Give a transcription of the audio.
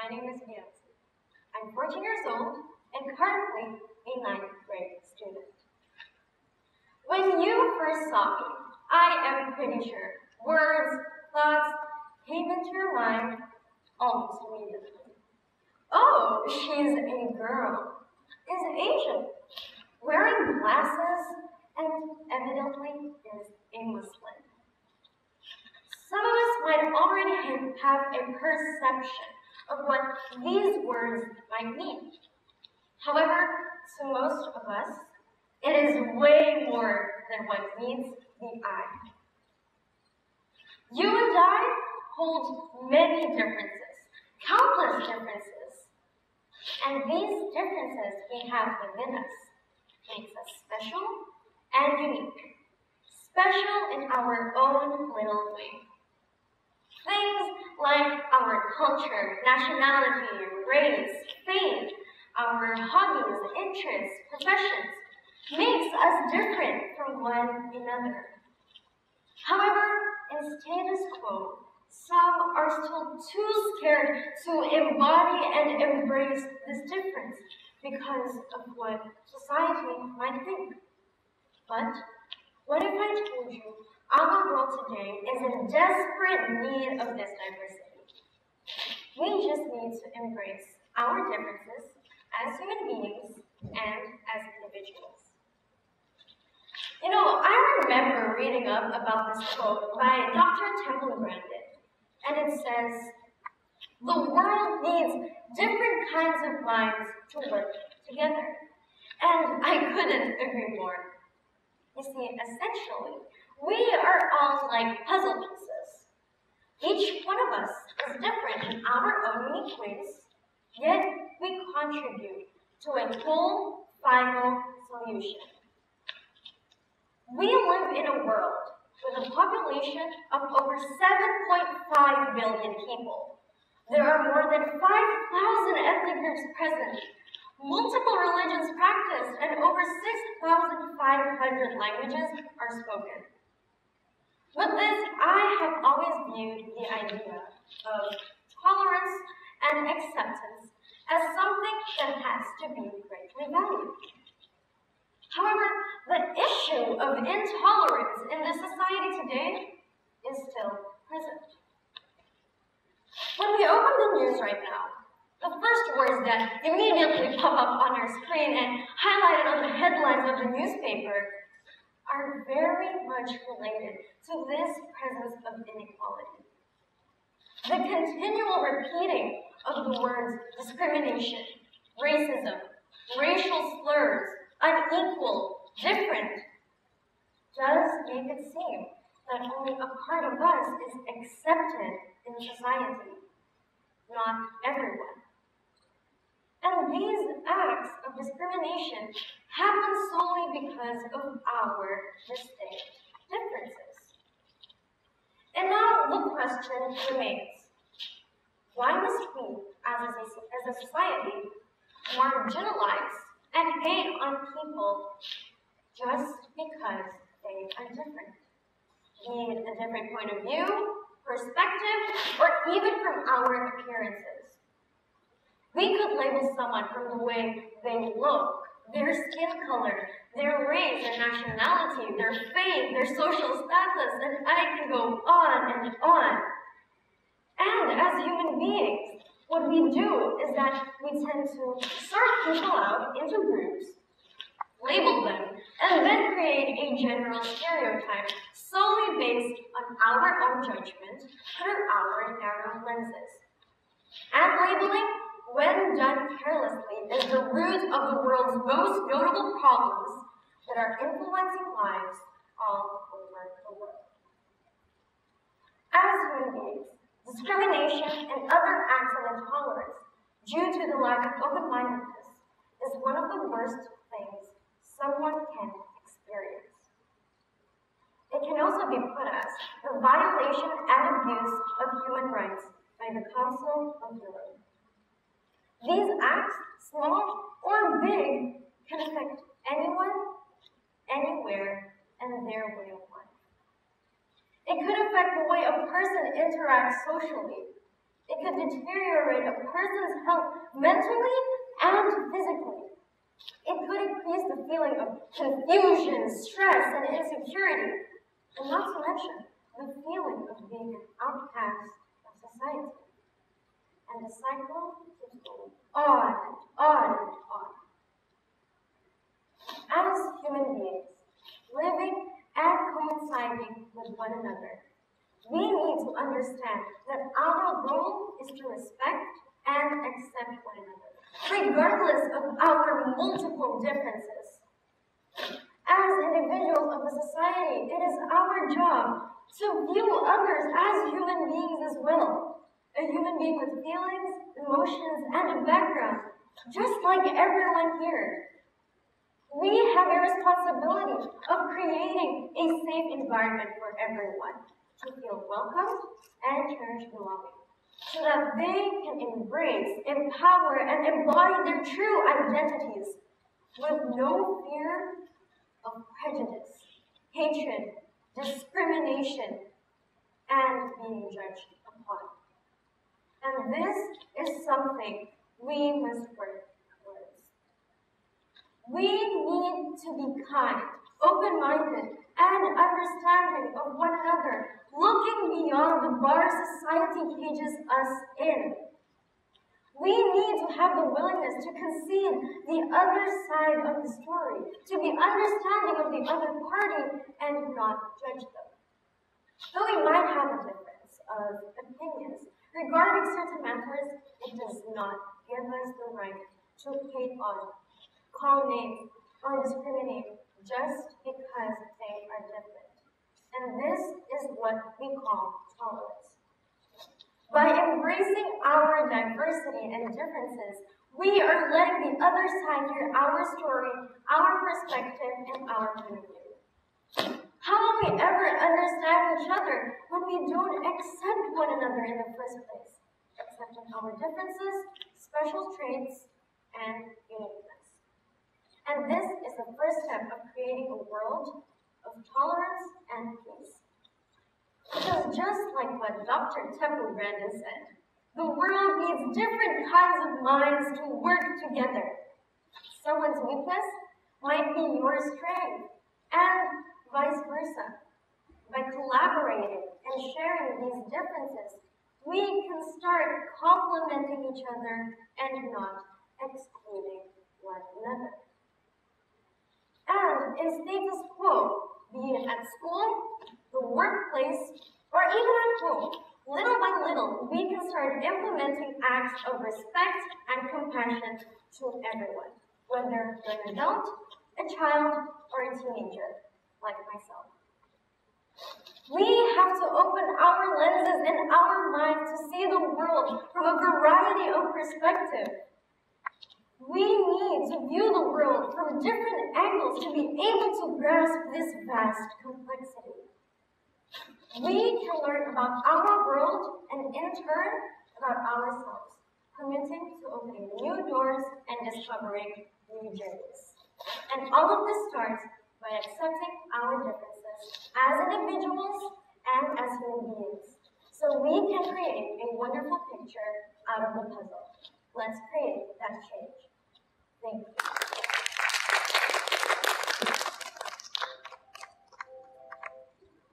My name is Biancy. I'm 14 years old and currently a 9th grade student. When you first saw me, I am pretty sure words, thoughts came into your mind almost immediately. Oh, she's a girl, is Asian, wearing glasses, and evidently is a Muslim. Some of us might already have a perception of what these words might mean. However, to most of us, it is way more than what meets the eye. You and I hold many differences, countless differences, and these differences we have within us makes us special and unique, special in our own little way. Things like our culture, nationality, race, faith, our hobbies, interests, professions, makes us different from one another. However, in status quo, some are still too scared to embody and embrace this difference because of what society might think. But what if I told you our world today is in desperate need of this diversity? We just need to embrace our differences as human beings and as individuals. You know, I remember reading up about this quote by Dr. Temple Grandin, and it says, "The world needs different kinds of minds to work together." And I couldn't agree more. You see, essentially, we are all like puzzle pieces. Each one of us is different in our own unique ways, yet we contribute to a whole final solution. We live in a world with a population of over 7.5 billion people. There are more than 5,000 ethnic groups present, multiple religions practiced, and over 6,500 languages are spoken. With this, I have always viewed the idea of tolerance and acceptance as something that has to be greatly valued. However, the issue of intolerance in this society today is still present. When we open the news right now, the first words that immediately pop up on our screen and highlighted on the headlines of the newspaper are very much related to this presence of inequality. The continual repeating of the words discrimination, racism, racial slurs, unequal, different, does make it seem that only a part of us is accepted in society, not everyone. And these acts of discrimination happen solely because of our distinct differences. And now the question remains, why must we, as a society, marginalize and hate on people just because they are different? Be it a different point of view, perspective, or even from our appearances. We could label someone from the way they look, their skin color, their race, their nationality, their faith, their social status, and I can go on and on. And as human beings, what we do is that we tend to sort people out into groups, label them, and then create a general stereotype solely based on our own judgment through our narrow lenses. And labeling, when done carelessly, is the root of the world's most notable problems that are influencing lives all over the world. As human beings, discrimination and other acts of intolerance due to the lack of open-mindedness is one of the worst things someone can experience. It can also be put as the violation and abuse of human rights by the Council of Europe. These acts, small or big, can affect anyone, anywhere, and their way of life. It could affect the way a person interacts socially, It could deteriorate a person's health mentally and physically. It could increase the feeling of confusion, stress, and insecurity, and not to mention the feeling of being an outcast of society. And the cycle keeps going on and on and on. As human beings, living and coinciding with one another, we need to understand that our role is to respect and accept one another, regardless of our multiple differences. As individuals of a society, it is our job to view others as human beings as well. A human being with feelings, emotions, and a background, just like everyone here. We have a responsibility of creating a safe environment for everyone to feel welcomed and cherish belonging, so that they can embrace, empower, and embody their true identities with no fear of prejudice, hatred, discrimination, and being judged upon. And this is something we must work towards. We need to be kind, open-minded, and understanding of one another, looking beyond the bars society cages us in. We need to have the willingness to concede the other side of the story, to be understanding of the other party, and not judge them. Though we might have a difference of opinions regarding certain matters, it does not give us the right to hate on, call names, or discriminate just because they are different. And this is what we call tolerance. By embracing our diversity and differences, we are letting the other side hear our story, our perspective, and our point of view. How will we ever understand each other when we don't accept one another in the first place, accepting our differences, special traits, and uniqueness? And this is the first step of creating a world of tolerance and peace. Because just like what Dr. Temple Grandin said, the world needs different kinds of minds to work together. Someone's weakness might be your strength, and vice versa. By collaborating and sharing these differences, we can start complementing each other and not excluding one another. And in status quo, be it at school, the workplace, or even at home, little by little, we can start implementing acts of respect and compassion to everyone, whether you're an adult, a child, or a teenager, like myself. We have to open our lenses and our minds to see the world from a variety of perspectives. We need to view the world from different angles to be able to grasp this vast complexity. We can learn about our world and in turn about ourselves, permitting to opening new doors and discovering new journeys. And all of this starts by accepting our differences as individuals and as human beings, so we can create a wonderful picture out of the puzzle. Let's create